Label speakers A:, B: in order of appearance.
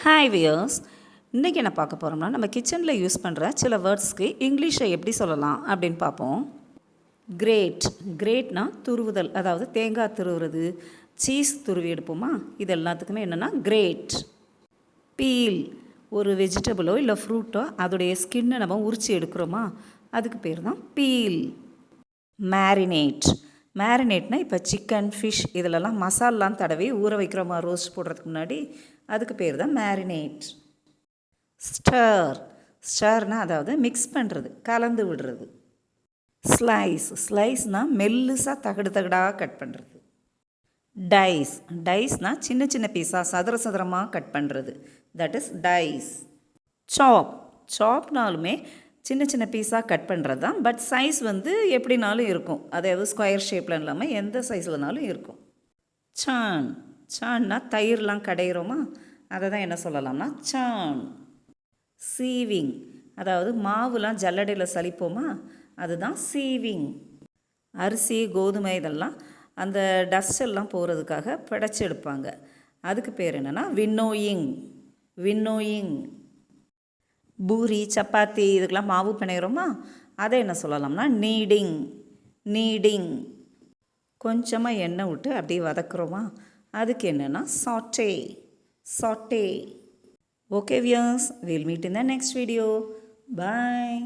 A: Hi wears, இன்றைக்கி என்ன பார்க்க போகிறோம்னா நம்ம கிச்சனில் யூஸ் பண்ணுற சில வேர்ட்ஸ்க்கு இங்கிலீஷை எப்படி சொல்லலாம் அப்படின்னு பார்ப்போம். கிரேட்னா துருவுதல், அதாவது தேங்காய் துருவுறது, சீஸ் துருவி எடுப்போமா, இது எல்லாத்துக்குமே என்னென்னா கிரேட். பீல், ஒரு வெஜிடபிளோ இல்லை ஃப்ரூட்டோ அதோடைய ஸ்கின்னை நம்ம உரித்து எடுக்கிறோமா, அதுக்கு பேர் தான் பீல். மேரினேட்னா இப்போ சிக்கன், ஃபிஷ் இதிலெல்லாம் மசாலாம் தடவி ஊற வைக்கிறோமா ரோஸ்ட் போடுறதுக்கு முன்னாடி, அதுக்கு பேர் தான் மேரினேட். ஸ்டர்னால் அதாவது மிக்ஸ் பண்ணுறது, கலந்து விடுறது. ஸ்லைஸ்னால் மெல்லுசாக தகடாக கட் பண்ணுறது. டைஸ்னால் சின்ன சின்ன பீஸாக சதுரமாக கட் பண்ணுறது, தட் இஸ் டைஸ். சாப்னாலுமே சின்ன சின்ன பீஸாக கட் பண்ணுறது தான், பட் சைஸ் எப்படினாலும் இருக்கும், அதாவது ஸ்கொயர் ஷேப்பில் இல்லாமல் எந்த சைஸ்லனாலும் இருக்கும். சான்னா தயிர்லாம் கடையிறோமா, அதை தான் என்ன சொல்லலாம்னா சான். சீவிங், அதாவது மாவுலாம் ஜல்லடையில் சலிப்போமா, அதுதான் சீவிங். அரிசி, கோதுமை இதெல்லாம் அந்த டஸ்ட் எல்லாம் போகிறதுக்காக பிடைச்சி எடுப்பாங்க, அதுக்கு பேர் என்னென்னா வின்னோயிங். பூரி, சப்பாத்தி இதுக்கெல்லாம் மாவு பிணைகிறோமா, அதை என்ன சொல்லலாம்னா நீடிங். கொஞ்சமாக எண்ணெய் விட்டு அப்படியே வதக்குறோமா, அதுக்கு என்னென்னா சாட்டே. Okay viewers, we'll meet in the next video. Bye.